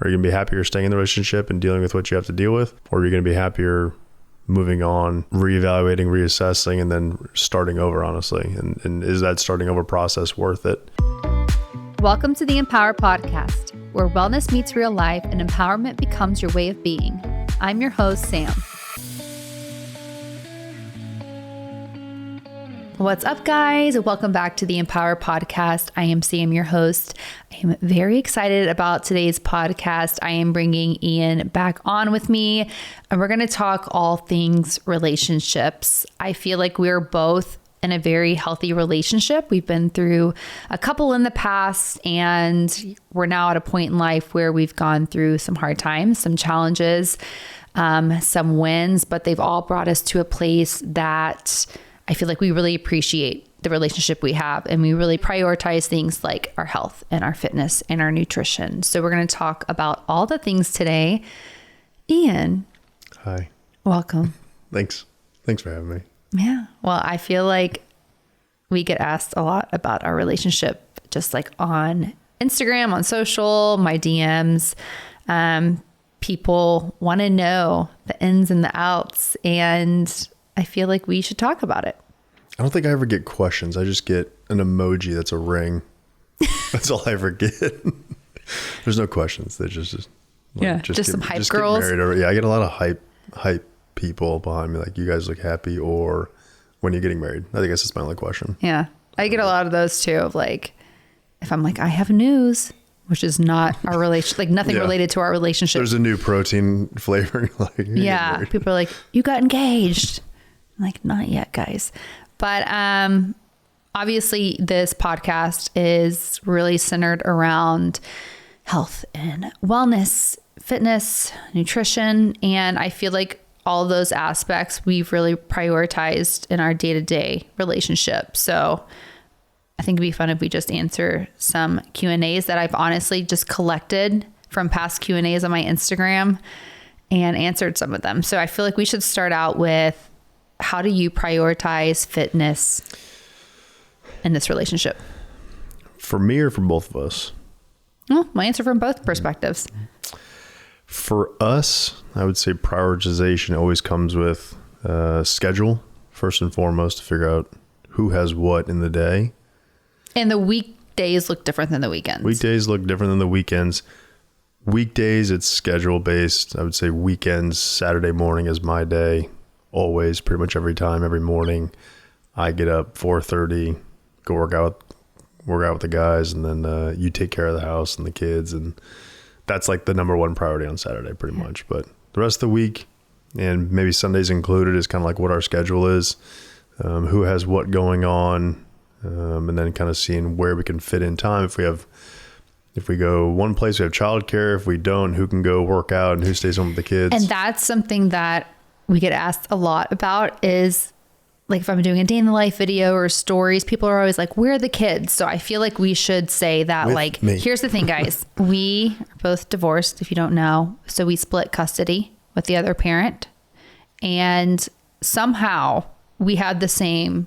Are you going to be happier staying in the relationship and dealing with what you have to deal with? Or are you going to be happier moving on, reevaluating, reassessing, and then starting over, honestly? And is that starting over process worth it? Welcome to the Empower Podcast, where wellness meets real life and empowerment becomes your way of being. I'm your host, Sam. What's up, guys? Welcome back to the Empower Podcast. I am Sam, your host. I am very excited about today's podcast. I am bringing Ian back on with me, and we're going to talk all things relationships. I feel like we're both in a very healthy relationship. We've been through a couple in the past, and we're now at a point in life where we've gone through some hard times, some challenges, some wins, but they've all brought us to a place that I feel like we really appreciate the relationship we have, and we really prioritize things like our health and our fitness and our nutrition. So we're going to talk about all the things today. Ian. Hi. Welcome. Thanks for having me. Yeah. Well, I feel like we get asked a lot about our relationship, just like on Instagram, on social, my DMs. People want to know the ins and the outs, and I feel like we should talk about it. I don't think I ever get questions. I just get an emoji that's a ring. That's all I ever get. There's no questions. They're just some hype girls. Yeah, I get a lot of hype people behind me, like, you guys look happy, or when you're getting married. I guess that's my only question. Yeah, I get a lot of those too. Of like, if I'm like, I have news, which is not our relation, like nothing related to our relationship. There's a new protein flavor. Like, yeah, people are like, you got engaged. I'm like, not yet, guys. But obviously this podcast is really centered around health and wellness, fitness, nutrition. And I feel like all of those aspects we've really prioritized in our day-to-day relationship. So I think it'd be fun if we just answer some Q&As that I've honestly just collected from past Q&As on my Instagram and answered some of them. So I feel like we should start out with, how do you prioritize fitness in this relationship? For me or for both of us? Well, my answer from both perspectives. For us, I would say prioritization always comes with schedule, first and foremost, to figure out who has what in the day. And the weekdays look different than the weekends. Weekdays look different than the weekends. Weekdays, it's schedule based. I would say weekends, Saturday morning is my day. Always, pretty much every time, every morning. I get up 4:30, go work out with the guys, and then you take care of the house and the kids, and that's like the number one priority on Saturday, pretty much. But the rest of the week, and maybe Sundays included, is kind of like what our schedule is, who has what going on, and then kind of seeing where we can fit in time. If we go one place, we have childcare. If we don't, who can go work out and who stays home with the kids. And that's something that we get asked a lot about, is like, if I'm doing a day in the life video or stories, people are always like, where are the kids? So I feel like we should say that, like, here's the thing, guys. We are both divorced, if you don't know. So we split custody with the other parent, and somehow we had the same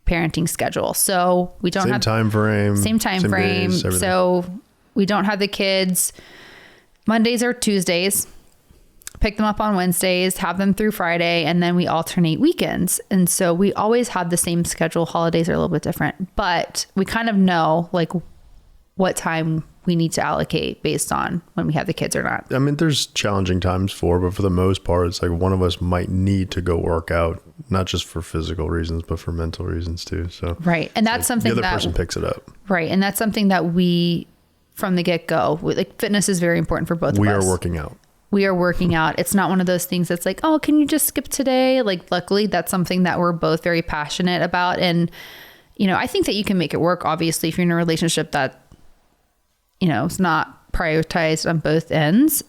parenting schedule. So we don't have same time frame. Days, so we don't have the kids Mondays or Tuesdays. Pick them up on Wednesdays, have them through Friday, and then we alternate weekends. And so we always have the same schedule. Holidays are a little bit different, but we kind of know like what time we need to allocate based on when we have the kids or not. I mean, there's challenging times but for the most part, it's like one of us might need to go work out, not just for physical reasons, but for mental reasons too. So right. And that's something the other person picks it up. Right. And that's something that we, from the get-go, like, fitness is very important for both of us. We are working out. We are working out. It's not one of those things that's like, oh, can you just skip today? Like, luckily, that's something that we're both very passionate about. And, you know, I think that you can make it work. Obviously, if you're in a relationship that, you know, is not prioritized on both ends,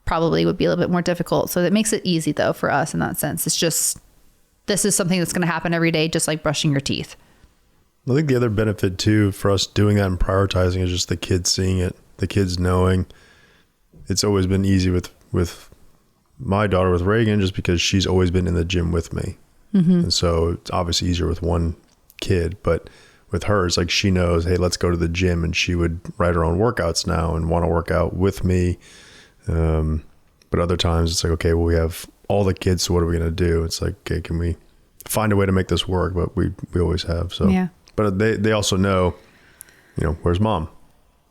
probably would be a little bit more difficult. So that makes it easy, though, for us in that sense. It's just, this is something that's going to happen every day, just like brushing your teeth. I think the other benefit, too, for us doing that and prioritizing is just the kids seeing it, the kids knowing. It's always been easy with my daughter, with Reagan, just because she's always been in the gym with me. Mm-hmm. And so it's obviously easier with one kid, but with hers, like she knows, hey, let's go to the gym, and she would write her own workouts now and want to work out with me. But other times it's like, okay, well, we have all the kids, so what are we going to do? It's like, okay, can we find a way to make this work? But we always have. So, yeah. But they also know, where's mom?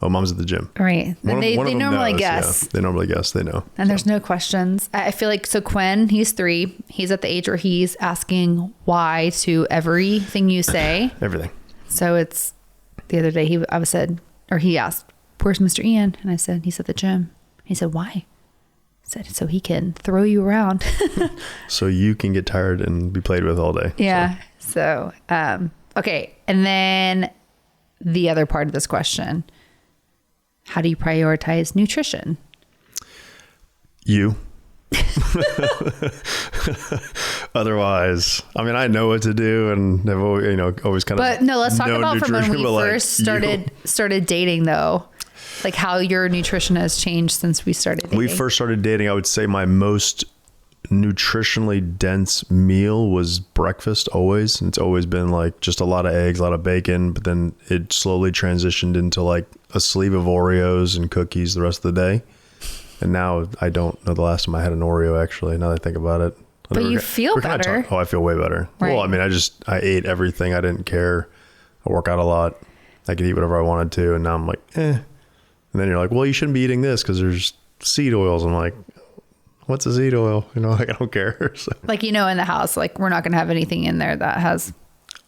Oh, mom's at the gym. Right. And they normally guess. Yeah, they normally guess. They know. And there's no questions. I feel like, so Quinn, he's 3. He's at the age where he's asking why to everything you say. Everything. So it's the other day he asked, where's Mr. Ian? And I said, he's at the gym. He said, why? I said, so he can throw you around. So you can get tired and be played with all day. Yeah. So, okay. And then the other part of this question, how do you prioritize nutrition? You. Otherwise, I mean, I know what to do, and I've always, always kind of. But no, let's talk about from when we first started dating, though. Like how your nutrition has changed since we started dating. We first started dating, I would say my most nutritionally dense meal was breakfast always. It's always been like just a lot of eggs, a lot of bacon, but then it slowly transitioned into like a sleeve of Oreos and cookies the rest of the day. And now I don't know the last time I had an Oreo, actually, now that I think about it. But you feel better. I feel way better. Right. Well, I mean, I ate everything. I didn't care. I work out a lot. I could eat whatever I wanted to. And now I'm like, And then you're like, well, you shouldn't be eating this because there's seed oils. I'm like, what's a seed oil? Like, I don't care. So. Like, in the house, like we're not going to have anything in there that has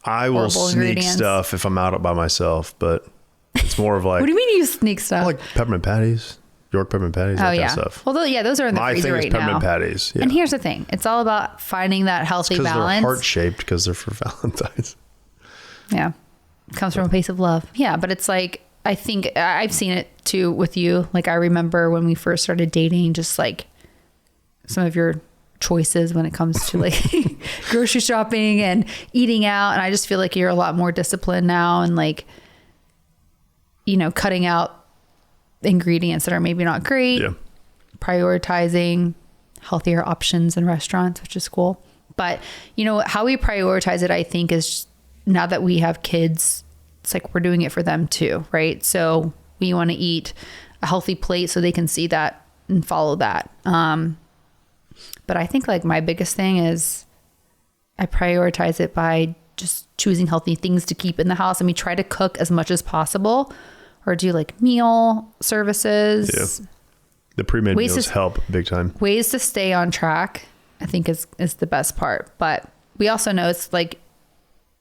I will sneak stuff if I'm out by myself, but it's more of like. What do you mean you sneak stuff? Like peppermint patties, York peppermint patties, that kind of stuff. Well, those are in the freezer right now. My thing is peppermint patties. Yeah. And here's the thing. It's all about finding that healthy balance. They're heart-shaped because they're for Valentine's. Yeah. It comes from a place of love. Yeah. But it's like, I think I've seen it too with you. Like I remember when we first started dating, just like some of your choices when it comes to like grocery shopping and eating out. And I just feel like you're a lot more disciplined now and like, cutting out ingredients that are maybe not great, prioritizing healthier options in restaurants, which is cool. But how we prioritize it, I think, is now that we have kids, it's like we're doing it for them too, right? So we want to eat a healthy plate so they can see that and follow that. But I think like my biggest thing is I prioritize it by just choosing healthy things to keep in the house. And we try to cook as much as possible or do like meal services. Yeah. The pre-made meals help big time. Ways to stay on track, I think is the best part. But we also know it's like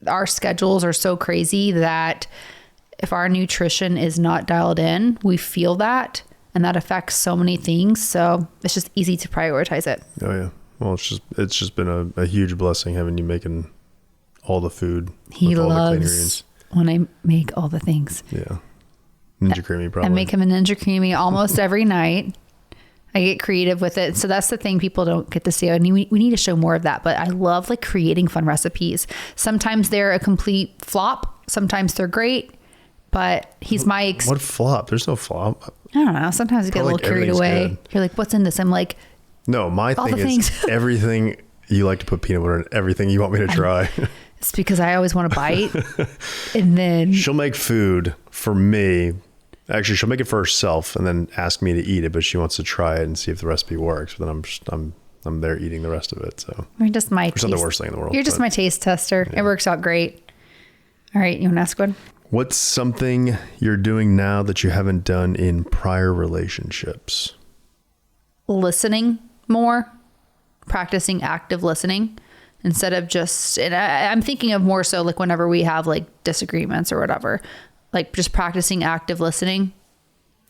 our schedules are so crazy that if our nutrition is not dialed in, we feel that. And that affects so many things. So it's just easy to prioritize it. Oh yeah. Well, it's just been a huge blessing having you making all the food. He loves when I make all the things. Yeah. Ninja creamy probably. I make him a ninja creamy almost every night. I get creative with it. So that's the thing people don't get to see. I mean, we need to show more of that, but I love like creating fun recipes. Sometimes they're a complete flop. Sometimes they're great, but he's what flop? There's no flop. I don't know. Sometimes I get a little carried away. Good. You're like, what's in this? I'm like, no, my thing is everything you like to put peanut butter in everything you want me to try. It's because I always want to bite. And then she'll make food for me. Actually, she'll make it for herself and then ask me to eat it, but she wants to try it and see if the recipe works. But then I'm there eating the rest of it. So you're just my taste. It's not the worst thing in the world. You're just my taste tester. Yeah. It works out great. All right, you want to ask one? What's something you're doing now that you haven't done in prior relationships? Listening more, practicing active listening instead of just, and I'm thinking of more so like whenever we have like disagreements or whatever, like just practicing active listening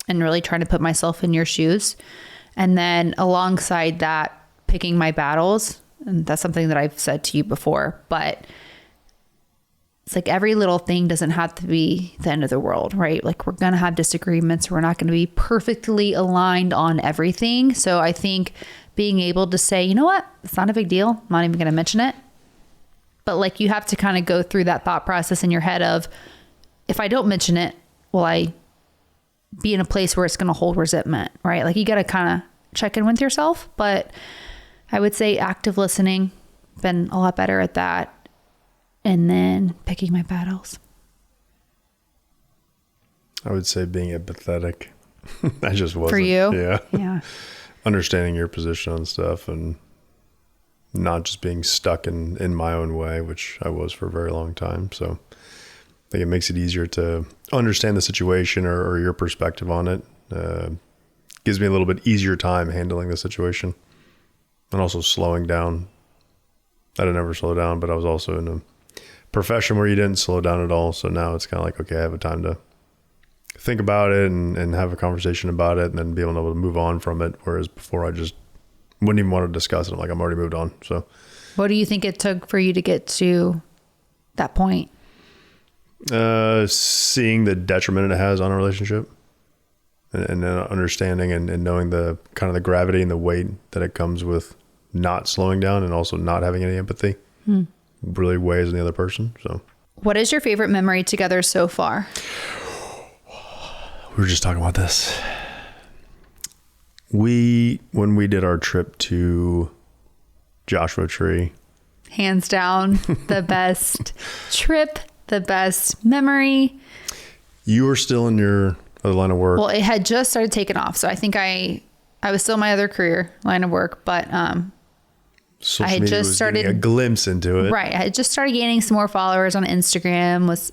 and really trying to put myself in your shoes. And then alongside that, picking my battles. And that's something that I've said to you before, but it's like every little thing doesn't have to be the end of the world, right? Like we're going to have disagreements. We're not going to be perfectly aligned on everything. So I think being able to say, you know what, it's not a big deal. I'm not even going to mention it. But like you have to kind of go through that thought process in your head of, if I don't mention it, will I be in a place where it's going to hold resentment, right? Like you got to kind of check in with yourself. But I would say active listening, been a lot better at that. And then picking my battles. I would say being empathetic. I just wasn't. For you? Yeah. Yeah. Understanding your position on stuff and not just being stuck in my own way, which I was for a very long time. So I think it makes it easier to understand the situation or your perspective on it. Gives me a little bit easier time handling the situation and also slowing down. I didn't ever slow down, but I was also in a profession where you didn't slow down at all. So now it's kind of like, okay, I have a time to think about it and have a conversation about it and then be able to move on from it. Whereas before I just wouldn't even want to discuss it. I'm like, I'm already moved on. So what do you think it took for you to get to that point? Seeing the detriment it has on a relationship and understanding and knowing the kind of the gravity and the weight that it comes with not slowing down and also not having any empathy really weighs on the other person. So what is your favorite memory together so far? We were just talking about this. When we did our trip to Joshua Tree, hands down, the best trip, the best memory. You were still in your other line of work. Well, it had just started taking off. So I think I was still in my other career line of work, but Social I had media just was started getting a glimpse into it. Right. I had just started gaining some more followers on Instagram, was,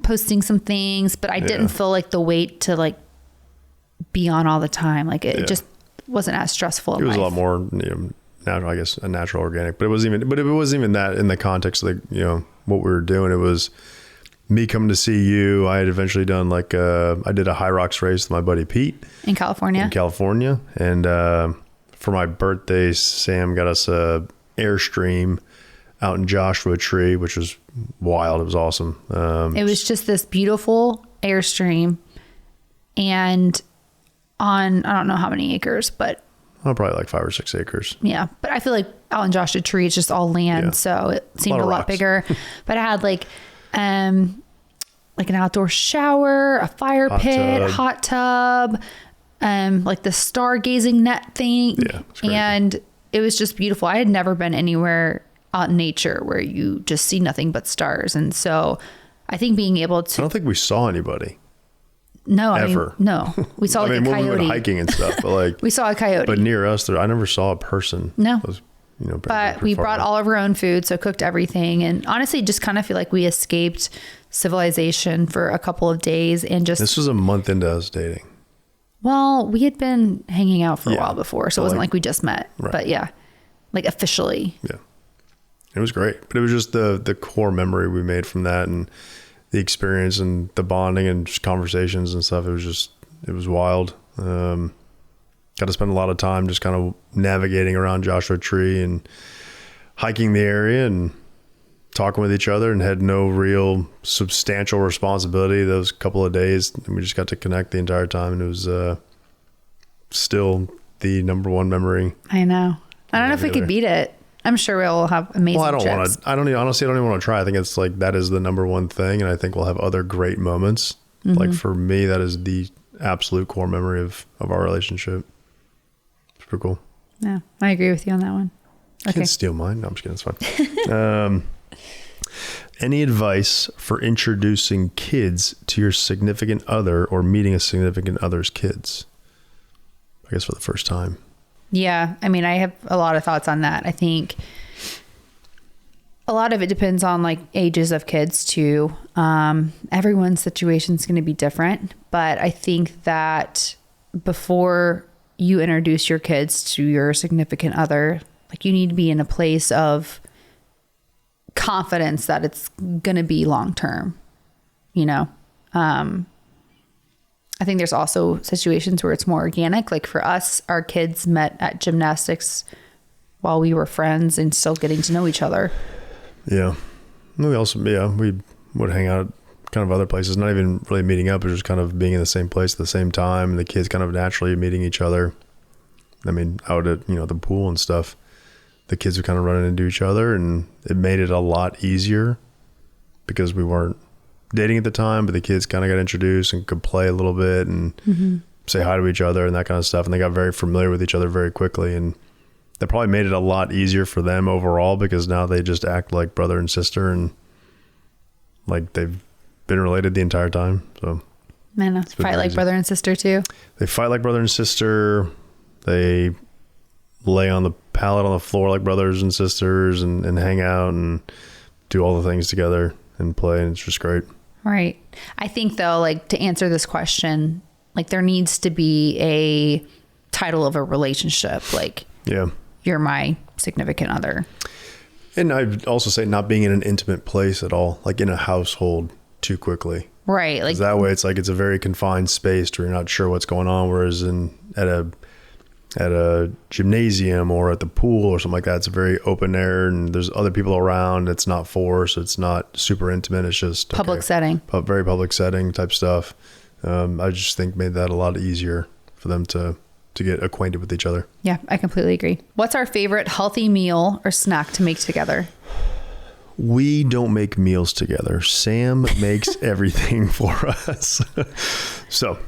posting some things, but I didn't feel like the weight to like be on all the time. Like it just wasn't as stressful. It was a lot more, natural, I guess, a natural organic, but it wasn't even that in the context of what we were doing. It was me coming to see you. I had eventually done I did a high rocks race with my buddy Pete in California. And, for my birthday, Sam got us a Airstream out in Joshua Tree, which was wild. It was awesome. It was just this beautiful Airstream and on, I don't know how many acres, but probably like 5 or 6 acres. Yeah. But I feel like out in Joshua Tree, it's just all land. Yeah. So it seemed a lot rocks. bigger, but I had like an outdoor shower, a fire pit, hot tub, like the stargazing net thing. Yeah, it's crazy. And it was just beautiful. I had never been anywhere out in nature where you just see nothing but stars. And so I think being able to, I don't think we saw anybody. no, ever. no, we saw like a when we coyote. went hiking and stuff, but like We saw a coyote. But near us, I never saw a person. No. It was, But we brought all of our own food, so cooked everything. And honestly, just kind of feel like we escaped civilization for a couple of days and just... This was a month into us dating. Well, we had been hanging out for a while before, so it wasn't like we just met. Right. But yeah, like officially. Yeah. It was great. But it was just the core memory we made from that and the experience and the bonding and just conversations and stuff. It was wild. Got to spend a lot of time just kind of navigating around Joshua Tree and hiking the area and talking with each other, and had no real substantial responsibility those couple of days. And we just got to connect the entire time, and it was still the number one memory. I know. I don't know if we could beat it. I'm sure we'll have amazing Well, honestly, I don't even want to try. I think it's like, that is the number one thing. And I think we'll have other great moments. Mm-hmm. Like for me, that is the absolute core memory of our relationship. It's pretty cool. Yeah, I agree with you on that one. You can't steal mine. No, I'm just kidding. It's fine. Any advice for introducing kids to your significant other or meeting a significant other's kids? I guess for the first time. Yeah. I mean, I have a lot of thoughts on that. I think a lot of it depends on like ages of kids too. Everyone's situation is going to be different, but I think that before you introduce your kids to your significant other, like you need to be in a place of confidence that it's going to be long-term, I think there's also situations where it's more organic. Like for us, our kids met at gymnastics while we were friends and still getting to know each other. Yeah. We also, we would hang out at kind of other places, not even really meeting up, but just kind of being in the same place at the same time. And the kids kind of naturally meeting each other. I mean, out at, the pool and stuff, the kids were kind of running into each other, and it made it a lot easier because we weren't dating at the time, but the kids kind of got introduced and could play a little bit and say hi to each other and that kind of stuff. And they got very familiar with each other very quickly. And that probably made it a lot easier for them overall, because now they just act like brother and sister, and like they've been related the entire time. So Man, fight like brother and sister too. They fight like brother and sister. They lay on the pallet on the floor like brothers and sisters and hang out and do all the things together and play. And it's just great. Right. I think though, like to answer this question, like there needs to be a title of a relationship. Like, yeah, you're my significant other. And I'd also say not being in an intimate place at all, like in a household too quickly. Right. Like that way it's like it's a very confined space where you're not sure what's going on. Whereas at a gymnasium or at the pool or something like that, it's a very open air and there's other people around. It's not forced. It's not super intimate. It's just public setting, very public setting type stuff. I just think made that a lot easier for them to get acquainted with each other. Yeah, I completely agree. What's our favorite healthy meal or snack to make together? We don't make meals together. Sam makes everything for us. So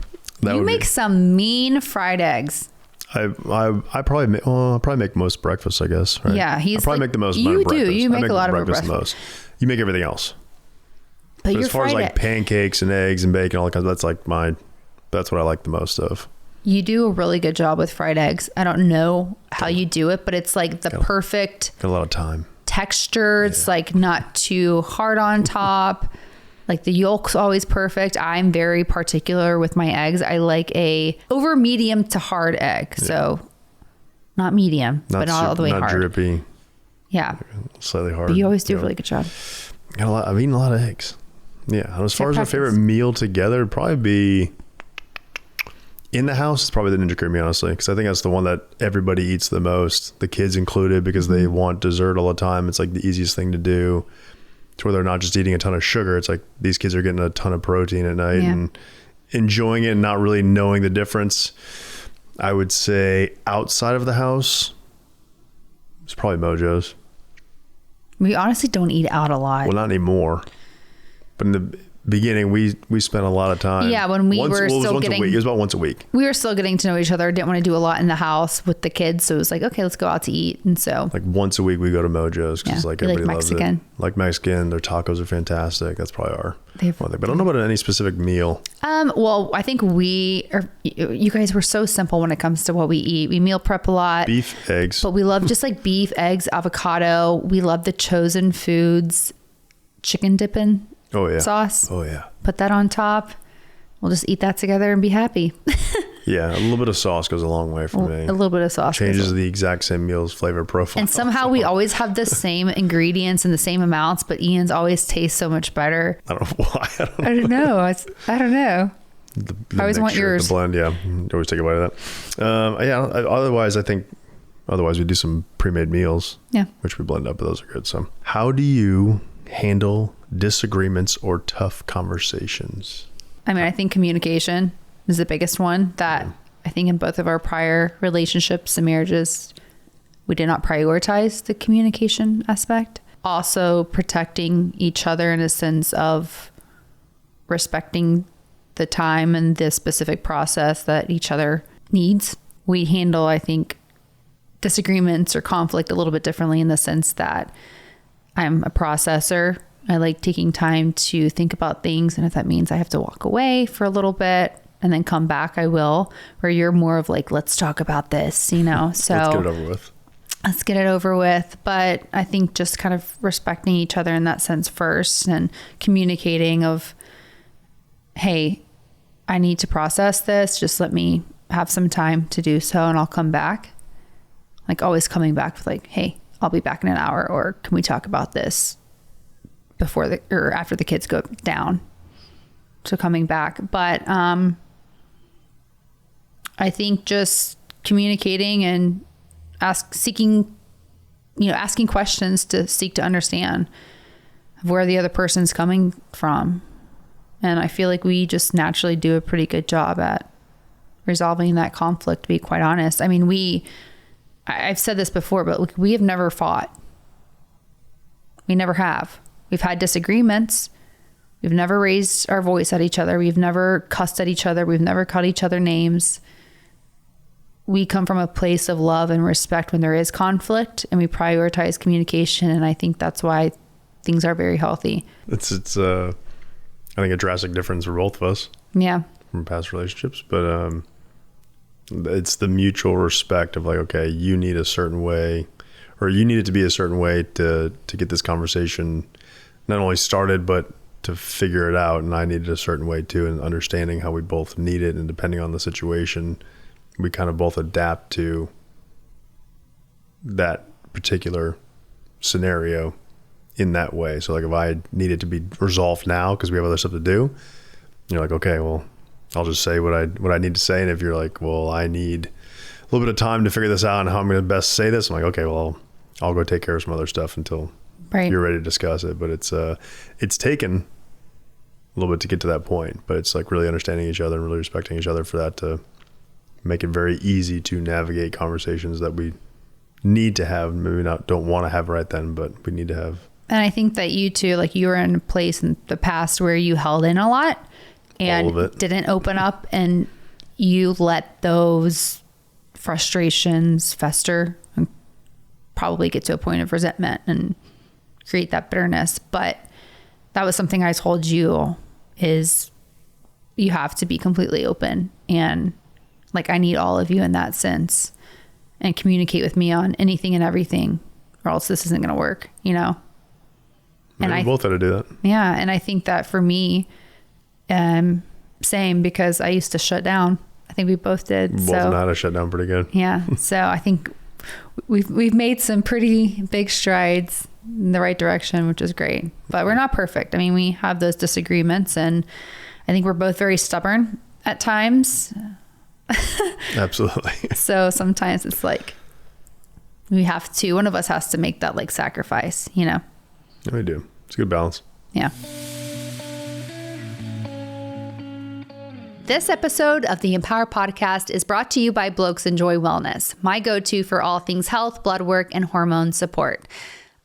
you make some mean fried eggs. I probably make, I'll probably make most breakfast, I guess. Right? Yeah, I probably make the most. You amount of do. You make a lot of breakfast. The most. You make everything else. But as far as like pancakes and eggs and bacon, all that kind of, that's what I like the most of. You do a really good job with fried eggs. I don't know how you do it, but it's like the perfect. Got a lot of time. Texture. It's like not too hard on top. Like the yolk's always perfect. I'm very particular with my eggs. I like a over medium to hard egg. Yeah. So not medium, but not all the way hard. Not drippy. Yeah. Slightly hard. But you always do a really good job. I've eaten a lot of eggs. Yeah. And as far as my favorite meal together, it'd probably be in the house. It's probably the Ninja Creamy, honestly, because I think that's the one that everybody eats the most, the kids included, because they want dessert all the time. It's like the easiest thing to do. To where they're not just eating a ton of sugar. It's like these kids are getting a ton of protein at night and enjoying it and not really knowing the difference. I would say outside of the house, it's probably Mojo's. We honestly don't eat out a lot. Well, not anymore. But in the beginning, we spent a lot of time. Yeah, when we were still getting... It was about once a week. We were still getting to know each other. Didn't want to do a lot in the house with the kids. So it was like, okay, let's go out to eat. And so... Like once a week, we go to Mojo's because everybody loves Mexican. It. Like Mexican. Their tacos are fantastic. That's probably our one thing. But I don't know about any specific meal. Well, I think you guys were so simple when it comes to what we eat. We meal prep a lot. Beef, eggs. But we love just like beef, eggs, avocado. We love the chosen foods, chicken dipping sauce. Oh, yeah. Put that on top. We'll just eat that together and be happy. Yeah, a little bit of sauce goes a long way for me. A little bit of sauce changes the exact same meal's flavor profile. And somehow we always have the same ingredients and the same amounts, but Ian's always tastes so much better. I don't know why. I don't know. I don't know. I always want yours. The blend, yeah. Always take a bite of that. Otherwise we do some pre-made meals. Yeah. Which we blend up, but those are good. So how do you handle disagreements or tough conversations? I mean, I think communication is the biggest one that I think in both of our prior relationships and marriages, we did not prioritize the communication aspect. Also protecting each other in a sense of respecting the time and the specific process that each other needs. We handle, I think, disagreements or conflict a little bit differently in the sense that I'm a processor. I like taking time to think about things. And if that means I have to walk away for a little bit and then come back, I will. Where you're more of like, let's talk about this, so let's get it over with. Let's get it over with. But I think just kind of respecting each other in that sense first and communicating of, hey, I need to process this. Just let me have some time to do so and I'll come back. Like always coming back with like, hey, I'll be back in an hour, or can we talk about this before or after the kids go down? So coming back. But I think just communicating and asking questions to seek to understand where the other person's coming from. And I feel like we just naturally do a pretty good job at resolving that conflict, to be quite honest. I mean, I've said this before, but we have never fought. We never have. We've had disagreements. We've never raised our voice at each other. We've never cussed at each other. We've never called each other names. We come from a place of love and respect when there is conflict, and we prioritize communication. And I think that's why things are very healthy. It's I think a drastic difference for both of us. Yeah. From past relationships, but it's the mutual respect of like, okay, you need a certain way, or you need it to be a certain way to get this conversation not only started, but to figure it out. And I needed a certain way too, and understanding how we both need it. And depending on the situation, we kind of both adapt to that particular scenario in that way. So like if I need it to be resolved now because we have other stuff to do, you're like, okay, well, I'll just say what I need to say. And if you're like, well, I need a little bit of time to figure this out and how I'm going to best say this, I'm like, okay, well, I'll go take care of some other stuff until you're ready to discuss it. But it's taken a little bit to get to that point, but it's like really understanding each other and really respecting each other for that to make it very easy to navigate conversations that we need to have, maybe don't want to have right then, but we need to have. And I think that you too, like you were in a place in the past where you held in a lot and didn't open up, and you let those frustrations fester and probably get to a point of resentment and create that bitterness. But that was something I told you, is you have to be completely open, and like I need all of you in that sense, and communicate with me on anything and everything, or else this isn't going to work, you know? And we both had to do that. Yeah. And I think that for me, same, because I used to shut down. I think we both did. Both know how to shut down pretty good. Yeah. So I think we've made some pretty big strides in the right direction, which is great, but we're not perfect. I mean, we have those disagreements, and I think we're both very stubborn at times. Absolutely. So sometimes it's like one of us has to make that like sacrifice, you know? Yeah, we do. It's a good balance. Yeah. This episode of the Empower Podcast is brought to you by Blokes Enjoy Wellness, my go-to for all things health, blood work, and hormone support.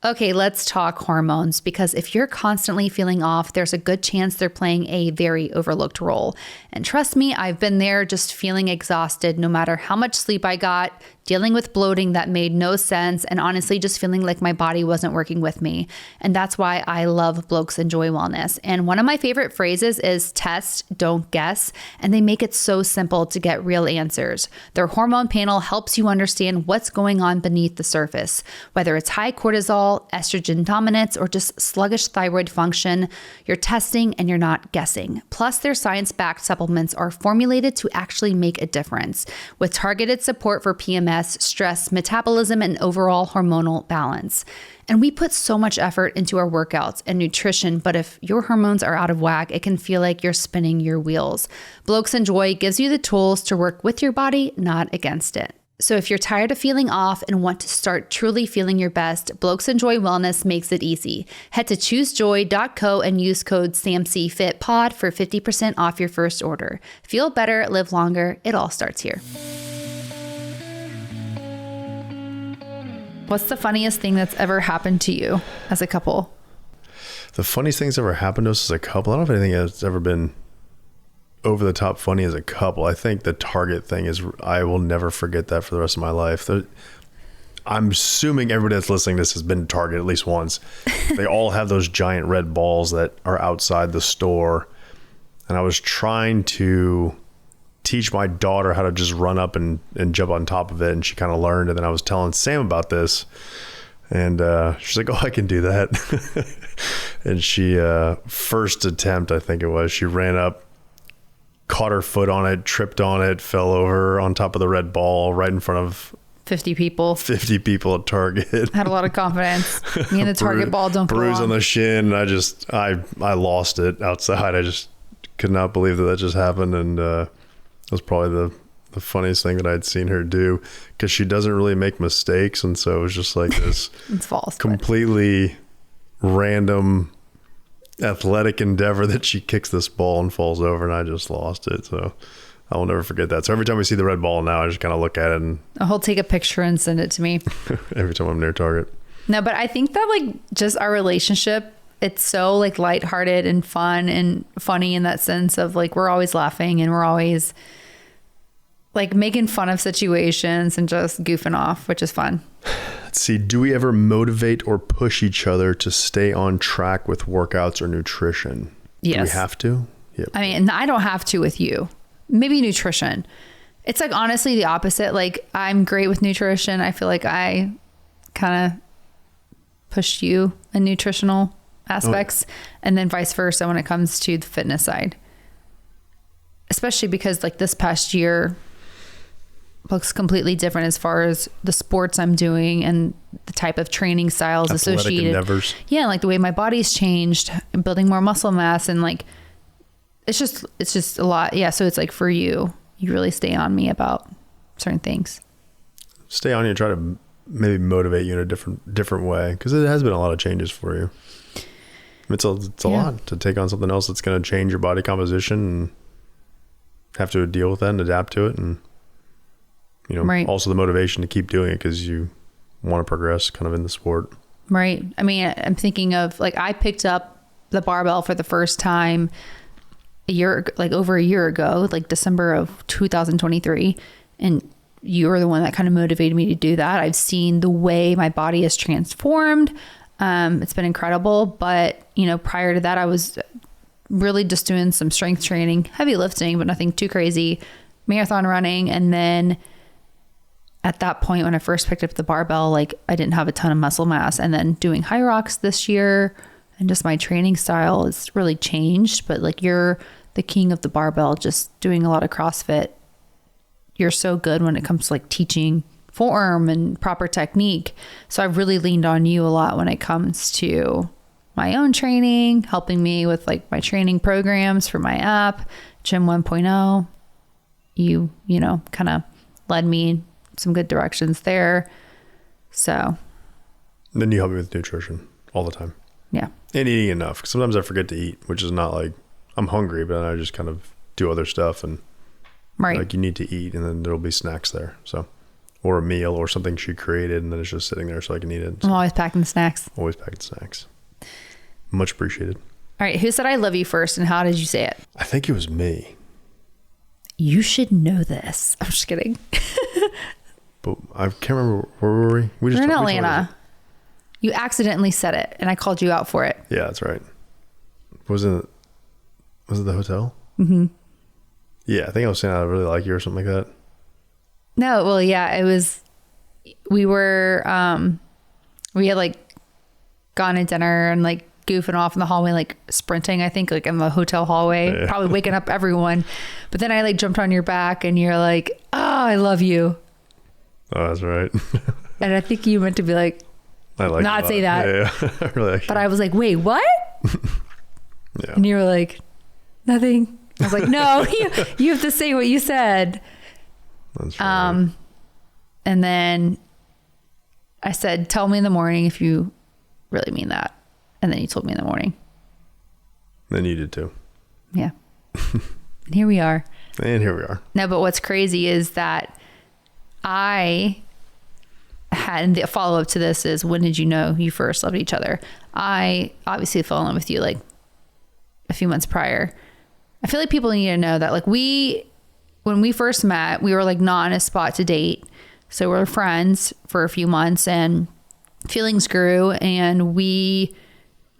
Okay, let's talk hormones, because if you're constantly feeling off, there's a good chance they're playing a very overlooked role. And trust me, I've been there, just feeling exhausted no matter how much sleep I got, dealing with bloating that made no sense, and honestly just feeling like my body wasn't working with me. And that's why I love Blokes Enjoy Wellness. And one of my favorite phrases is test, don't guess. And they make it so simple to get real answers. Their hormone panel helps you understand what's going on beneath the surface. Whether it's high cortisol, estrogen dominance, or just sluggish thyroid function, you're testing and you're not guessing. Plus, their science-backed supplements are formulated to actually make a difference, with targeted support for PMS, stress, metabolism, and overall hormonal balance. And we put so much effort into our workouts and nutrition, but if your hormones are out of whack, it can feel like you're spinning your wheels. Blokes Enjoy gives you the tools to work with your body, not against it. So if you're tired of feeling off and want to start truly feeling your best, Blokes Enjoy Wellness makes it easy. Head to choosejoy.co and use code SAMCFITPOD for 50% off your first order. Feel better, live longer. It all starts here. What's the funniest thing that's ever happened to you as a couple? The funniest thing that's ever happened to us as a couple, I don't know if anything has ever been over the top funny as a couple. I think the Target thing is, I will never forget that for the rest of my life. I'm assuming everybody that's listening to this has been to Target at least once. They all have those giant red balls that are outside the store. And I was trying to teach my daughter how to just run up and jump on top of it, and she kind of learned. And then I was telling Sam about this, and she's like, oh, I can do that. And she first attempt, I think it was, she ran up, caught her foot on it, tripped on it, fell over on top of the red ball right in front of 50 people at Target. Had a lot of confidence. Me and the Target ball don't bruise on the shin. I lost it outside. I just could not believe that just happened. And that was probably the funniest thing that I'd seen her do, because she doesn't really make mistakes. And so it was just like this it's false, completely random athletic endeavor that she kicks this ball and falls over, and I just lost it. So I will never forget that. So every time we see the red ball now, I just kind of look at it and I'll take a picture and send it to me. Every time I'm near Target. No, but I think that like just our relationship, it's so like lighthearted and fun and funny in that sense of like, we're always laughing and we're always like making fun of situations and just goofing off, which is fun. Let's see. Do we ever motivate or push each other to stay on track with workouts or nutrition? Yes. Do we have to? Yep. I mean, I don't have to with you. Maybe nutrition. It's like honestly the opposite. Like I'm great with nutrition. I feel like I kind of push you in nutritional aspects, and then vice versa when it comes to the fitness side. Especially because like this past year looks completely different as far as the sports I'm doing and the type of training styles Athletic associated. Endeavors. Yeah, like the way my body's changed, building more muscle mass, and like it's just a lot. Yeah, so it's like for you really stay on me about certain things. Stay on you, try to maybe motivate you in a different way, because it has been a lot of changes for you. It's a lot to take on something else that's going to change your body composition and have to deal with that and adapt to it, and also the motivation to keep doing it because you want to progress kind of in the sport. Right. I mean, I'm thinking of like I picked up the barbell for the first time over a year ago, like December of 2023, and you were the one that kind of motivated me to do that. I've seen the way my body has transformed. It's been incredible. But, prior to that, I was really just doing some strength training, heavy lifting, but nothing too crazy, marathon running. And then at that point, when I first picked up the barbell, like I didn't have a ton of muscle mass, and then doing high rocks this year and just my training style has really changed. But like you're the king of the barbell, just doing a lot of CrossFit. You're so good when it comes to like teaching form and proper technique. So I've really leaned on you a lot when it comes to my own training, helping me with like my training programs for my app, Gym 1.0. You kind of led me some good directions there. So. Then you help me with nutrition all the time. Yeah. And eating enough. 'Cause sometimes I forget to eat, which is not like I'm hungry, but I just kind of do other stuff, and right. Like you need to eat, and then there'll be snacks there. So, or a meal or something she created, and then it's just sitting there so I can eat it. So I'm always packing snacks. Always packing snacks. Much appreciated. All right. Who said I love you first, and how did you say it? I think it was me. You should know this. I'm just kidding. But I can't remember. Where were we? We're in Atlanta. You accidentally said it, and I called you out for it. Yeah, that's right. Was it the hotel? Mm-hmm. Yeah, I think I was saying I really like you or something like that. No, well, yeah, it was. We were. We had like gone to dinner and like goofing off in the hallway, like sprinting. I think like in the hotel hallway, probably waking up everyone. But then I like jumped on your back, and you're like, "Oh, I love you." Oh, that's right. And I think you meant to be like, I like not say that. Yeah. I really like but I was like, wait, what? Yeah. And you were like, nothing. I was like, no, you have to say what you said. That's right. And then I said, tell me in the morning if you really mean that. And then you told me in the morning. Then you did too. Yeah. And here we are. And here we are. No, but what's crazy is that I had, and the follow up to this is, when did you know you first loved each other? I obviously fell in love with you like a few months prior. I feel like people need to know that like when we first met, we were like not in a spot to date. So we were friends for a few months, and feelings grew, and we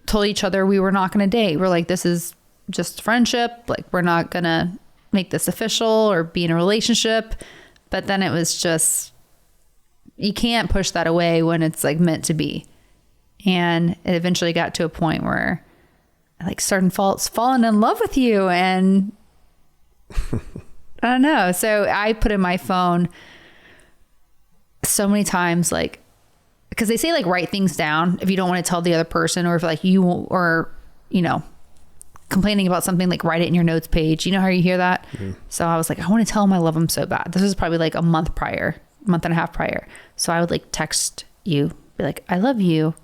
told each other we were not going to date. We're like, this is just friendship. Like, we're not going to make this official or be in a relationship. But then it was just, you can't push that away when it's like meant to be. And it eventually got to a point where I like started falling in love with you. And I don't know. So I put in my phone so many times, like, because they say like write things down if you don't want to tell the other person, or if like you, or, complaining about something, like write it in your notes page. You know how you hear that? Mm-hmm. So I was like, I want to tell him I love him so bad. This was probably like a month and a half prior. So I would like text you, be like, I love you,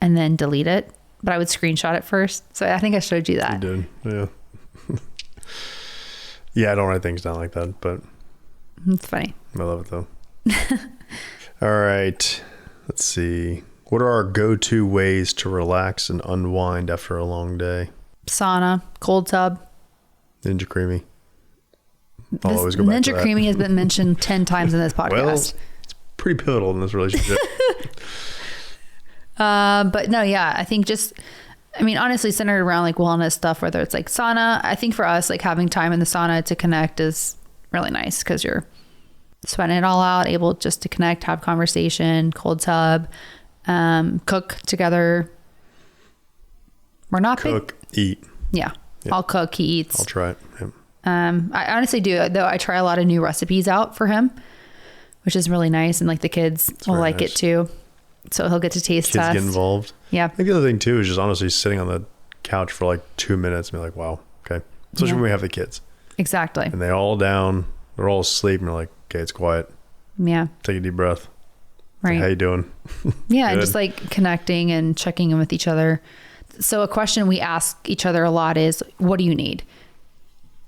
and then delete it. But I would screenshot it first. So I think I showed you that. You did. Yeah. Yeah. I don't write things down like that, but it's funny. I love it though. All right. Let's see. What are our go-to ways to relax and unwind after a long day? Sauna, cold tub. Ninja Creamy. I'll always go back Ninja to that. Creamy has been mentioned 10 times in this podcast. Well, it's pretty pivotal in this relationship. But no, yeah, I think just I mean, honestly, centered around like wellness stuff, whether it's like sauna. I think for us, like having time in the sauna to connect is really nice because you're sweating it all out, able just to connect, have conversation, cold tub, cook together. We're not cook, eat. Yeah. I'll cook, he eats. I'll try it. Yeah. I honestly do, though. I try a lot of new recipes out for him, which is really nice. And like the kids will like it too. So he'll get to taste test. Kids get involved. Yeah. I think the other thing too is just honestly sitting on the couch for like 2 minutes and be like, wow, okay. Especially when we have the kids. Exactly. And they're all down, they're all asleep, and you're like, okay, it's quiet. Yeah. Take a deep breath. Right. Like, how you doing? Yeah. And just like connecting and checking in with each other. So a question we ask each other a lot is, what do you need?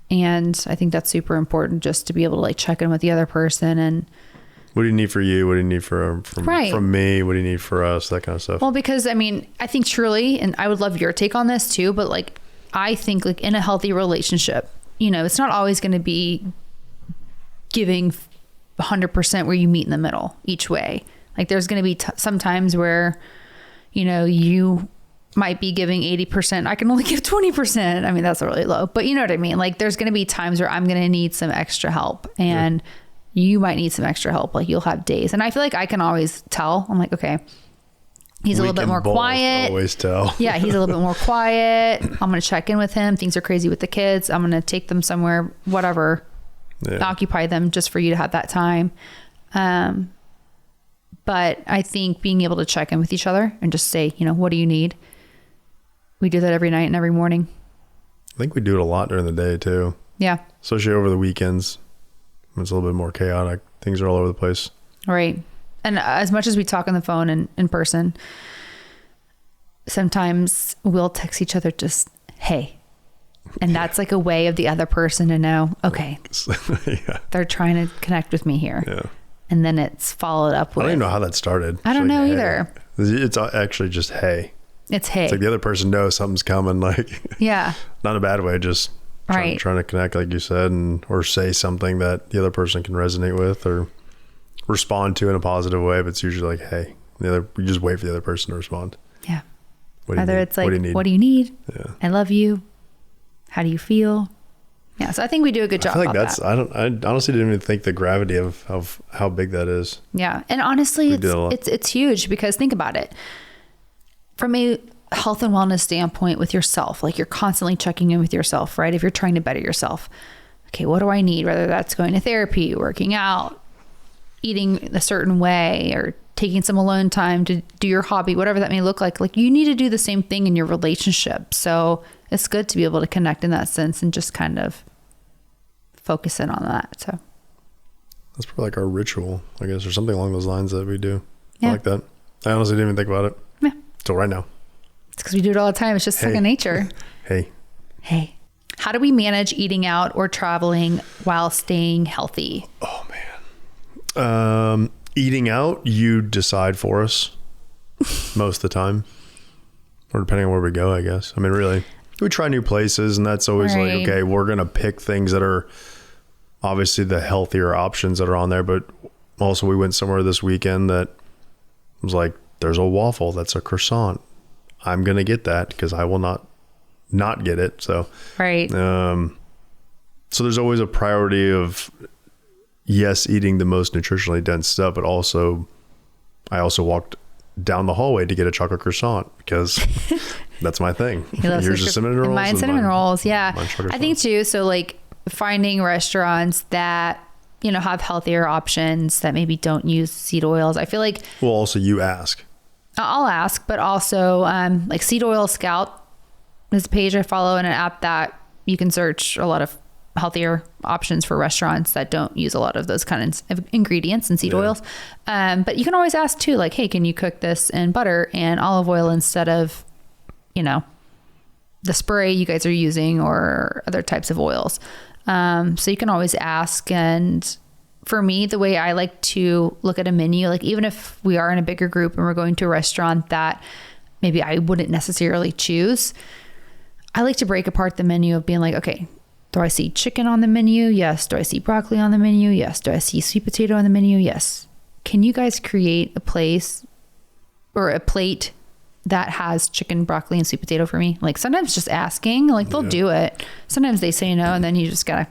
And I think that's super important, just to be able to like check in with the other person. And what do you need for you? What do you need from me? What do you need for us? That kind of stuff. Well, because I mean, I think truly, and I would love your take on this too, but like, I think like in a healthy relationship, you know, it's not always going to be giving 100% where you meet in the middle each way. Like there's going to be some times where, you know, you might be giving 80%. I can only give 20%. I mean, that's really low, but you know what I mean? Like there's going to be times where I'm going to need some extra help, and you might need some extra help. Like you'll have days. And I feel like I can always tell. I'm like, okay, he's a little bit more quiet. Always tell. Yeah. He's a little bit more quiet. I'm going to check in with him. Things are crazy with the kids. I'm going to take them somewhere, whatever, occupy them just for you to have that time. But I think being able to check in with each other and just say, you know, what do you need? We do that every night and every morning. I think we do it a lot during the day too. Yeah. Especially over the weekends. It's a little bit more chaotic. Things are all over the place. Right. And as much as we talk on the phone and in person, sometimes we'll text each other just, hey. And that's like a way of the other person to know, okay, they're trying to connect with me here. Yeah. And then it's followed up with. I don't even know how that started. I don't know either. It's actually just, hey. It's hey. It's like the other person knows something's coming. Like, yeah. Not in a bad way, just trying to connect, like you said, or say something that the other person can resonate with or respond to in a positive way. But it's usually like, hey, we just wait for the other person to respond. Yeah. Whether it's like, what do you need? Yeah. I love you. How do you feel? Yeah. So I think we do a good job. I feel like I honestly didn't even think the gravity of how big that is. Yeah. And honestly, it's huge, because think about it. From a health and wellness standpoint with yourself, like you're constantly checking in with yourself, right? If you're trying to better yourself, okay, what do I need? Whether that's going to therapy, working out, eating a certain way, or taking some alone time to do your hobby, whatever that may look like you need to do the same thing in your relationship. So it's good to be able to connect in that sense and just kind of focus in on that. So that's probably like our ritual, I guess, or something along those lines that we do. Yeah. I like that. I honestly didn't even think about it. Yeah. Till right now. It's because we do it all the time. It's just second nature. Hey. How do we manage eating out or traveling while staying healthy? Oh man. Eating out, you decide for us most of the time, or depending on where we go, I guess. I mean, really, we try new places, and that's always like, okay, we're going to pick things that are obviously the healthier options that are on there. But also we went somewhere this weekend that was like, there's a waffle, that's a croissant. I'm going to get that because I will not get it. So, so there's always a priority of, yes, eating the most nutritionally dense stuff, but also I also walked down the hallway to get a chocolate croissant because that's my thing. Yours is cinnamon rolls. Mine cinnamon rolls. Yeah. I think too. So like finding restaurants that, you know, have healthier options that maybe don't use seed oils. I feel like. Well, also you ask. I'll ask, but also like Seed Oil Scout is a page I follow in an app that you can search a lot of healthier options for restaurants that don't use a lot of those kinds of ingredients and seed oils. But you can always ask too, like, hey, can you cook this in butter and olive oil instead of, you know, the spray you guys are using or other types of oils. So you can always ask. And for me, the way I like to look at a menu, like even if we are in a bigger group and we're going to a restaurant that maybe I wouldn't necessarily choose, I like to break apart the menu of being like, okay, do I see chicken on the menu? Yes. Do I see broccoli on the menu? Yes. Do I see sweet potato on the menu? Yes. Can you guys create a place or a plate that has chicken, broccoli, and sweet potato for me. Like sometimes just asking, like they'll do it. Sometimes they say no, and then you just gotta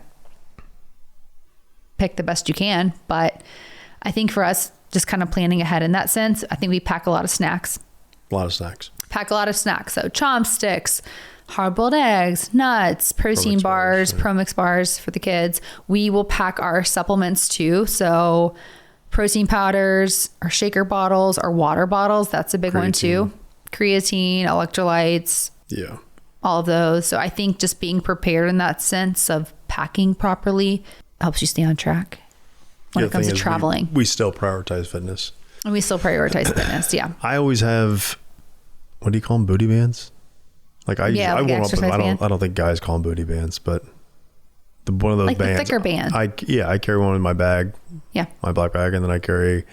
pick the best you can. But I think for us, just kind of planning ahead in that sense, I think we pack a lot of snacks. A lot of snacks. Pack a lot of snacks. So chopsticks, hard-boiled eggs, nuts, protein bars, Promix bars for the kids. We will pack our supplements too. So protein powders, our shaker bottles, our water bottles. That's a big one too. Creatine, electrolytes. Yeah. All of those. So I think just being prepared in that sense of packing properly helps you stay on track when it comes to traveling. We still prioritize fitness. And we still prioritize fitness. Yeah. I always have, what do you call them? Booty bands? Like I warm up with them. I don't think guys call them booty bands, but one of those like bands. The thicker band. I carry one in my bag. Yeah. My black bag. And then I carry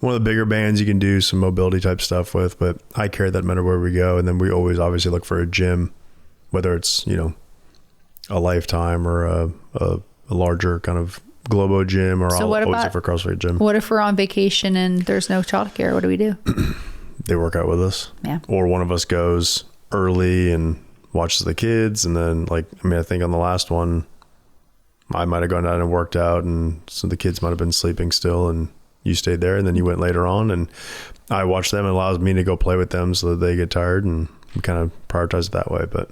one of the bigger bands you can do some mobility type stuff with, but I carry that no matter where we go. And then we always obviously look for a gym, whether it's, a Lifetime or a larger kind of Globo gym, or I'll always look for CrossFit gym. What if we're on vacation and there's no childcare? What do we do? They work out with us. Yeah. Or one of us goes early and watches the kids. And then I think on the last one, I might have gone out and worked out, and so the kids might have been sleeping still, and you stayed there, and then you went later on, and I watched them. It allows me to go play with them so that they get tired, and we kind of prioritize it that way. But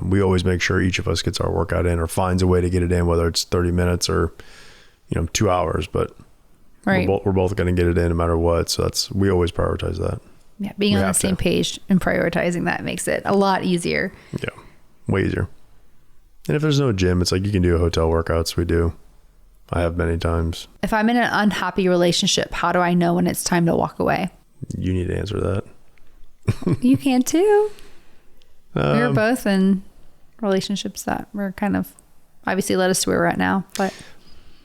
we always make sure each of us gets our workout in or finds a way to get it in, whether it's 30 minutes or 2 hours. But we're both going to get it in no matter what. So we always prioritize that. Yeah, being on the same page and prioritizing that makes it a lot easier. Yeah, way easier. And if there's no gym, it's like you can do hotel workouts. We do. I have many times. If I'm in an unhappy relationship, how do I know when it's time to walk away? You need to answer that. You can too. We're both in relationships that were kind of obviously led us to where we're at now. But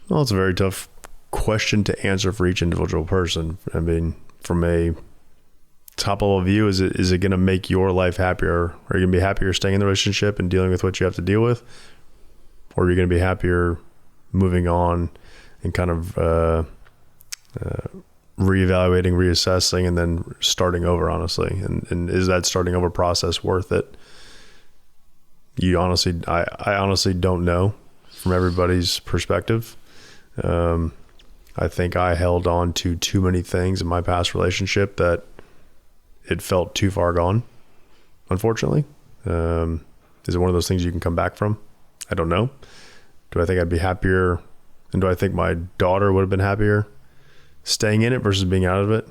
well, it's a very tough question to answer for each individual person. I mean, from a top level view, is it going to make your life happier? Are you going to be happier staying in the relationship and dealing with what you have to deal with? Or are you going to be happier moving on and kind of reevaluating, reassessing, and then starting over, honestly? And is that starting over process worth it? I honestly don't know from everybody's perspective. I think I held on to too many things in my past relationship that it felt too far gone, unfortunately. Is it one of those things you can come back from? I don't know. Do I think I'd be happier? And do I think my daughter would have been happier staying in it versus being out of it?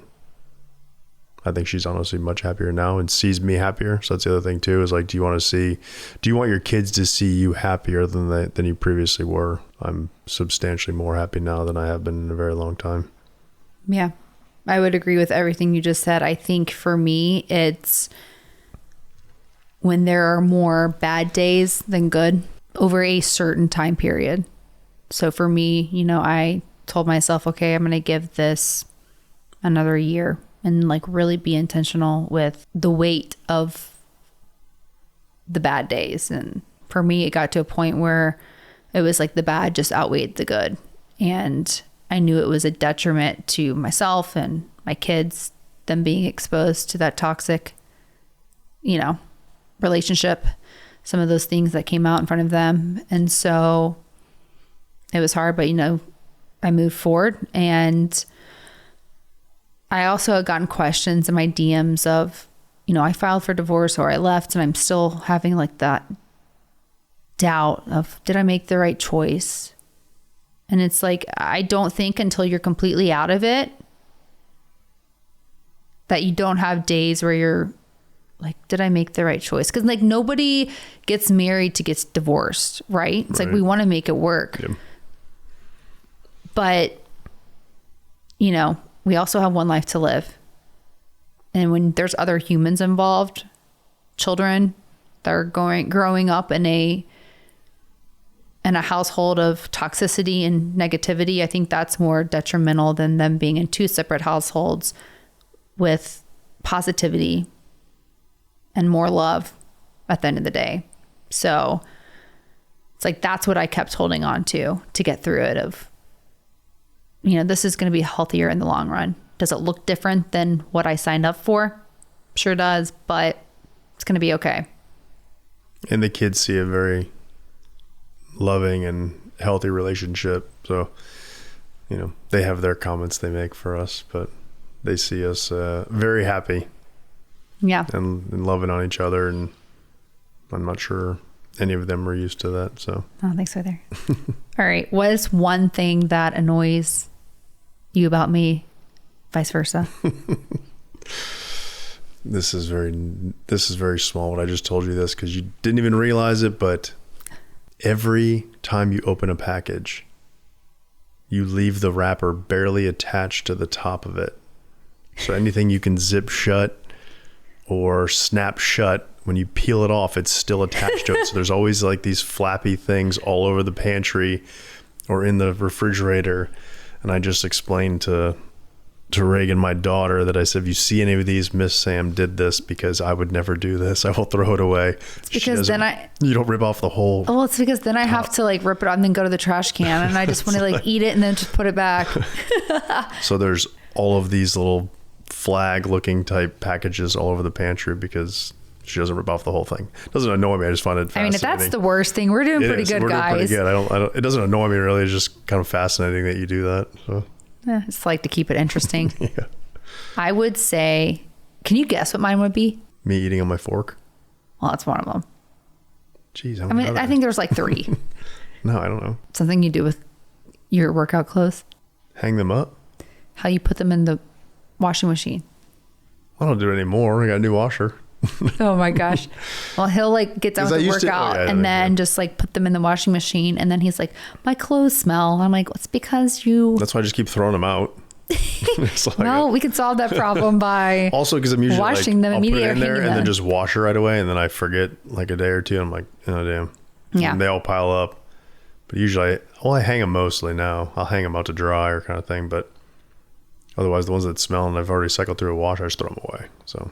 I think she's honestly much happier now and sees me happier. So that's the other thing too, is do you want your kids to see you happier than you previously were? I'm substantially more happy now than I have been in a very long time. Yeah, I would agree with everything you just said. I think for me, it's when there are more bad days than good over a certain time period. So for me, I told myself, okay, I'm going to give this another year and really be intentional with the weight of the bad days. And for me, it got to a point where it was the bad just outweighed the good. And I knew it was a detriment to myself and my kids, them being exposed to that toxic, relationship, some of those things that came out in front of them. And so it was hard, but I moved forward. And I also had gotten questions in my DMs of, I filed for divorce or I left, and I'm still having that doubt of, did I make the right choice? And it's I don't think until you're completely out of it that you don't have days where you're did I make the right choice? Because nobody gets married to get divorced, right? It's we want to make it work. Yep. But, we also have one life to live. And when there's other humans involved, children that are growing up in a household of toxicity and negativity, I think that's more detrimental than them being in two separate households with positivity and more love at the end of the day. So it's that's what I kept holding on to get through it of, this is going to be healthier in the long run. Does it look different than what I signed up for? Sure does, but it's going to be okay. And the kids see a very loving and healthy relationship. So, they have their comments they make for us, but they see us very happy. Yeah. And loving on each other. And I'm not sure any of them are used to that. So I don't think so either. All right. What is one thing that annoys you about me, vice versa? This is very small when I just told you this because you didn't even realize it, but every time you open a package, you leave the wrapper barely attached to the top of it. So anything you can zip shut or snap shut, when you peel it off, it's still attached to it. So there's always like these flappy things all over the pantry or in the refrigerator. And I just explained to Reagan, my daughter, that I said, if you see any of these, Miss Sam did this because I would never do this. I will throw it away. It's because you don't rip off the whole. Oh, it's because then I have to like rip it off and then go to the trash can, and I just want to like eat it and then just put it back. So there's all of these little flag looking type packages all over the pantry because she doesn't rip off the whole thing. It doesn't annoy me. I just find it fascinating. I mean, if that's the worst thing, we're doing pretty good, guys. Doing pretty good. I don't, it doesn't annoy me really. It's just kind of fascinating that you do that. So. Yeah, it's like to keep it interesting. Yeah. I would say, can you guess what mine would be? Me eating on my fork? Well, that's one of them. Jeez. I think there's like 3. No, I don't know. Something you do with your workout clothes. Hang them up? How you put them in the washing machine. I don't do it anymore. I got a new washer. Oh my gosh. Well, he'll like get done with the workout and then just like put them in the washing machine. And then he's like, my clothes smell. I'm like, it's because you. That's why I just keep throwing them out. Like, well, we can solve that problem by also because I'm usually washing them immediately. I'll put it in there and then just wash it right away. And then I forget like a day or two. And I'm like, oh, damn. Yeah. And they all pile up. But usually, I hang them mostly now. I'll hang them out to dry or kind of thing. But otherwise, the ones that smell and I've already cycled through a wash, I just throw them away. So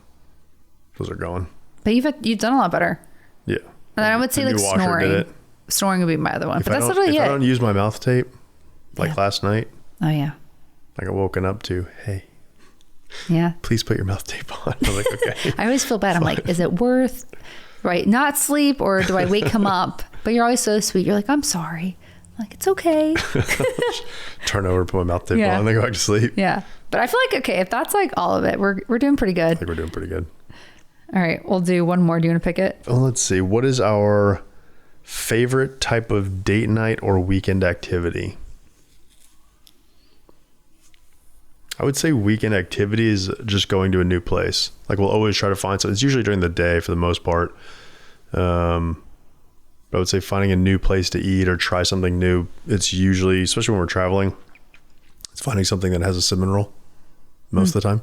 those are going. But you've done a lot better. Yeah. And then I would say like snoring. Snoring would be my other one. But that's literally it. If I don't use my mouth tape, like last night. Oh, yeah. I got woken up to, hey. Yeah. Please put your mouth tape on. I was like, okay. I always feel bad. I'm like, is it worth not sleep or do I wake him up? But you're always so sweet. You're like, I'm sorry. I'm like, it's okay. Turn over, put my mouth tape on, and then go back to sleep. Yeah. But I feel like, okay, if that's like all of it, we're doing pretty good. I think we're doing pretty good. All right. We'll do one more. Do you want to pick it? Well, let's see. What is our favorite type of date night or weekend activity? I would say weekend activity is just going to a new place. Like we'll always try to find something. It's usually during the day for the most part. But I would say finding a new place to eat or try something new. It's usually, especially when we're traveling, it's finding something that has a cinnamon roll most of the time.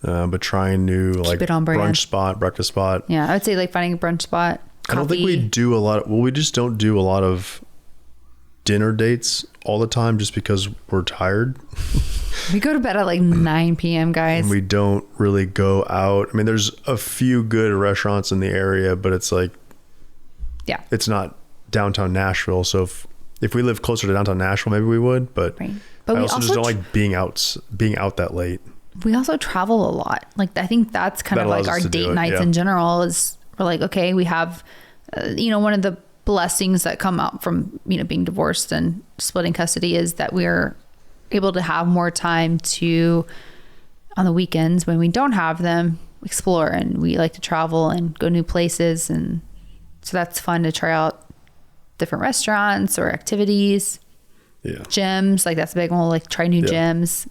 But trying new like brunch spot, breakfast spot. Yeah, I would say like finding a brunch spot. Coffee. I don't think we do a lot. We just don't do a lot of dinner dates all the time just because we're tired. We go to bed at like 9 p.m. guys. And we don't really go out. I mean, there's a few good restaurants in the area, but it's like, yeah, it's not downtown Nashville. So if we live closer to downtown Nashville, maybe we would, but I also just don't like being out that late. We also travel a lot. Like, I think that's kind of like our date nights in general is we're like, okay, we have, one of the blessings that come out from, being divorced and splitting custody is that we're able to have more time to, on the weekends when we don't have them, explore. And we like to travel and go new places. And so that's fun to try out different restaurants or activities. Yeah. Gyms, like that's a big one. We'll like try new gyms.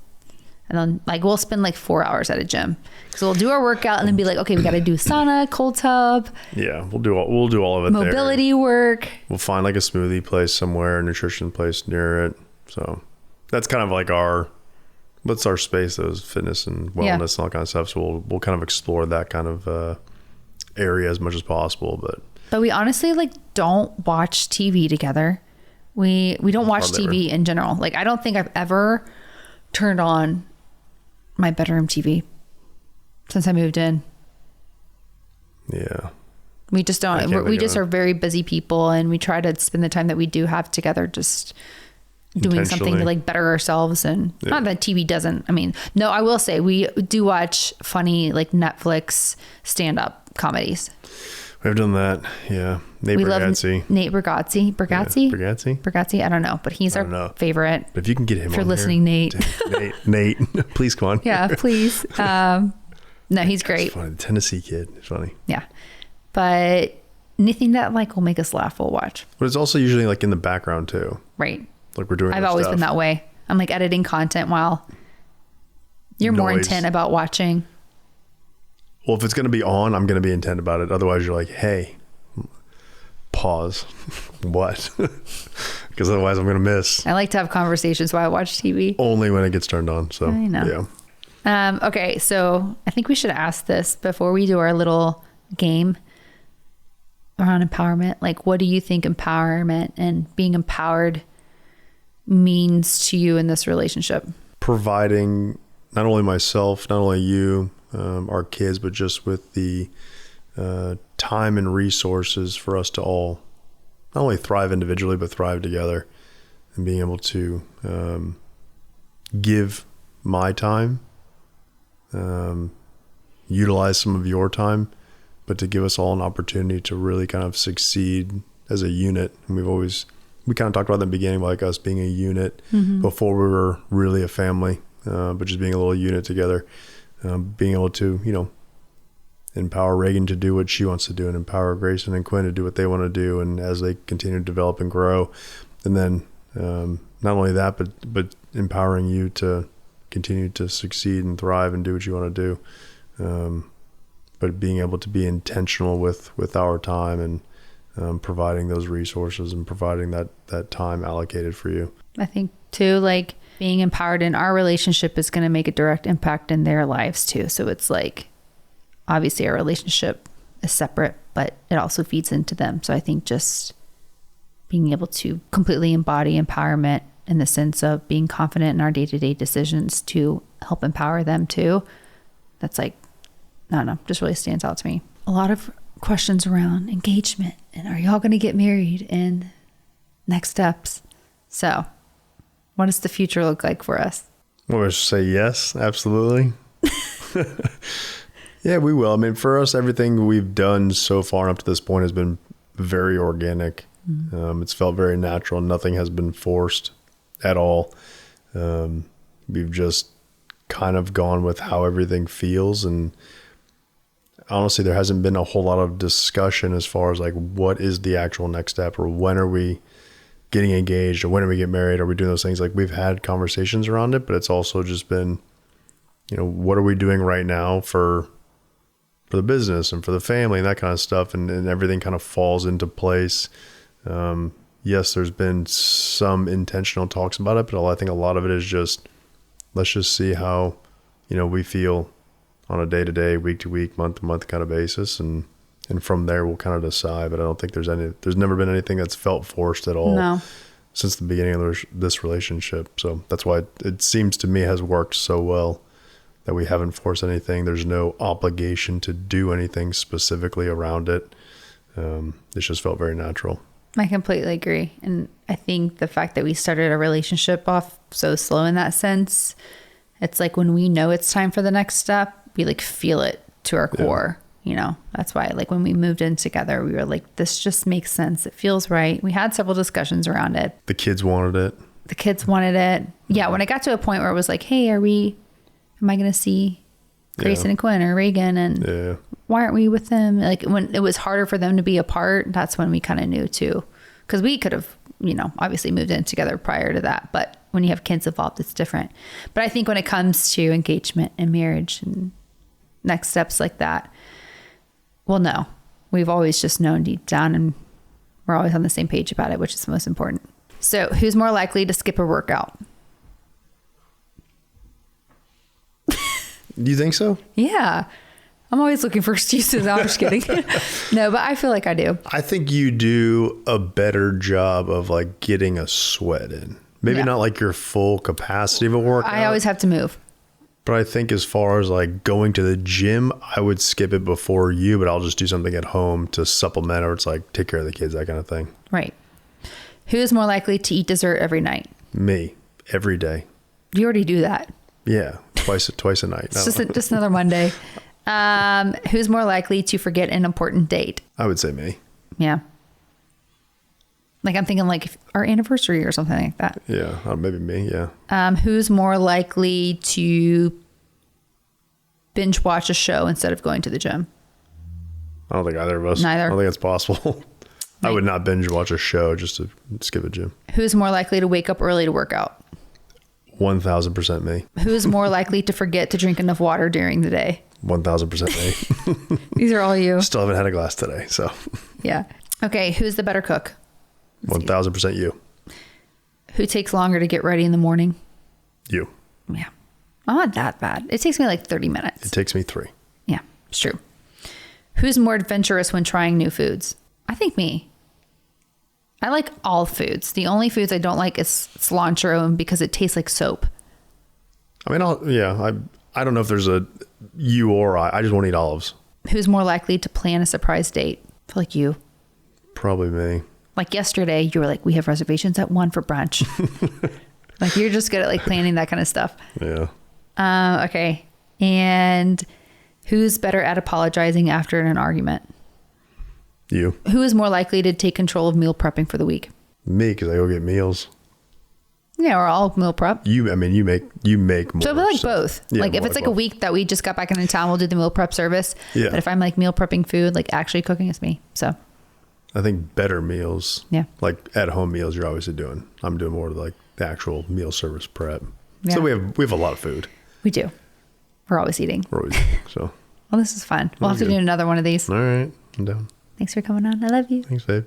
And then like we'll spend like 4 hours at a gym. So we'll do our workout and then be like, okay, we got to do sauna, cold tub. Yeah, we'll do all of it. Mobility work. We'll find like a smoothie place somewhere, a nutrition place near it. So that's kind of like what's our space, those fitness and wellness and all kind of stuff. So we'll kind of explore that kind of area as much as possible. But we honestly like don't watch TV together. We don't watch TV in general. Like I don't think I've ever turned on my bedroom TV since I moved in. Yeah. We just don't. We just are very busy people, and we try to spend the time that we do have together just doing something to like better ourselves. And not that TV doesn't, I mean, no, I will say we do watch funny like Netflix stand-up comedies. We've done that. Yeah. Nate Bargatze. Nate Bargatze. Bargatze? Yeah. Bargatze? Bargatze. I don't know, but he's our favorite. But if you can get him for on listening, here, Nate. Nate, please come on. Yeah, please. No, he's great. It's funny. The Tennessee kid. It's funny. Yeah. But anything that like will make us laugh, we'll watch. But it's also usually like in the background too. Right. Like we're doing I've always been that way. I'm like editing content while you're more intent about watching. Well, if it's going to be on, I'm going to be intent about it. Otherwise, you're like, hey, pause. What? Because otherwise I'm going to miss. I like to have conversations while I watch TV. Only when it gets turned on. So, I know. Yeah. Okay. So I think we should ask this before we do our little game around empowerment. Like, what do you think empowerment and being empowered means to you in this relationship? Providing not only myself, not only you, our kids, but just with the time and resources for us to all not only thrive individually, but thrive together, and being able to give my time, utilize some of your time, but to give us all an opportunity to really kind of succeed as a unit. And we kind of talked about in the beginning, like us being a unit before we were really a family, but just being a little unit together. Being able to, empower Reagan to do what she wants to do, and empower Grayson and Quinn to do what they want to do. And as they continue to develop and grow, and then not only that, but empowering you to continue to succeed and thrive and do what you want to do. But being able to be intentional with our time and providing those resources and providing that time allocated for you. I think too, like, being empowered in our relationship is going to make a direct impact in their lives too. So it's like, obviously our relationship is separate, but it also feeds into them. So I think just being able to completely embody empowerment in the sense of being confident in our day-to-day decisions to help empower them too. That's like, I don't know, just really stands out to me. A lot of questions around engagement and are y'all going to get married and next steps. So what does the future look like for us? Well, I should say yes, absolutely. Yeah, we will. I mean, for us, everything we've done so far up to this point has been very organic. It's felt very natural. Nothing has been forced at all. We've just kind of gone with how everything feels. And honestly, there hasn't been a whole lot of discussion as far as like, what is the actual next step, or when are we getting engaged, or when do we get married? Are we doing those things? Like, we've had conversations around it, but it's also just been, what are we doing right now for the business and for the family and that kind of stuff. And everything kind of falls into place. Yes, there's been some intentional talks about it, but I think a lot of it is just, let's just see how, we feel on a day-to-day, week-to-week, month-to-month kind of basis. And from there we'll kind of decide. But I don't think there's never been anything that's felt forced at all since the beginning of this relationship. So that's why it seems to me has worked so well, that we haven't forced anything. There's no obligation to do anything specifically around it. It's just felt very natural. I completely agree. And I think the fact that we started a relationship off so slow in that sense, it's like when we know it's time for the next step, we like feel it to our core. That's why like when we moved in together, we were like, this just makes sense. It feels right. We had several discussions around it. The kids wanted it. Yeah. When I got to a point where it was like, hey, am I going to see Grayson and Quinn or Reagan? And why aren't we with them? Like, when it was harder for them to be apart, that's when we kind of knew too. Because we could have, obviously moved in together prior to that. But when you have kids involved, it's different. But I think when it comes to engagement and marriage and next steps like that, well, no, we've always just known deep down, and we're always on the same page about it, which is the most important. So who's more likely to skip a workout? Do you think so? Yeah. I'm always looking for excuses. I'm just kidding. No, but I feel like I do. I think you do a better job of like getting a sweat in. Maybe not like your full capacity of a workout. I always have to move. But I think as far as like going to the gym, I would skip it before you, but I'll just do something at home to supplement, or it's like take care of the kids, that kind of thing. Right. Who is more likely to eat dessert every night? Me. Every day. You already do that. Yeah. Twice a night. It's just another Monday. Who's more likely to forget an important date? I would say me. Yeah. Like I'm thinking like our anniversary or something like that. Yeah. Maybe me. Yeah. Who's more likely to binge watch a show instead of going to the gym? I don't think either of us. Neither. I don't think it's possible. I would not binge watch a show just to skip a gym. Who's more likely to wake up early to work out? 1000% me. Who's more likely to forget to drink enough water during the day? 1000% me. These are all you. Still haven't had a glass today, so. Yeah. Okay. Who's the better cook? 1000% you. Who takes longer to get ready in the morning? You. Yeah. I'm not that bad. It takes me like 30 minutes. It takes me 3. Yeah, it's true. Who's more adventurous when trying new foods? I think me. I like all foods. The only foods I don't like is cilantro because it tastes like soap. I mean, I don't know if there's a you or I. I just won't eat olives. Who's more likely to plan a surprise date? I feel like you. Probably me. Like yesterday, you were like, we have reservations at 1 for brunch. Like you're just good at like planning that kind of stuff. Yeah. Okay. And who's better at apologizing after an argument? You. Who is more likely to take control of meal prepping for the week? Me, because I go get meals. Yeah, we're all meal prep. You make more. So I feel like both. Yeah, like if it's like a week that we just got back into town, we'll do the meal prep service. Yeah. But if I'm like meal prepping food, like actually cooking, it's me. So I think better meals. Yeah. Like at home meals, you're obviously doing. I'm doing more of like the actual meal service prep. Yeah. So we have a lot of food. We do. We're always eating. So. Well, this is fun. We'll have to do another one of these. All right. I'm down. Thanks for coming on. I love you. Thanks, babe.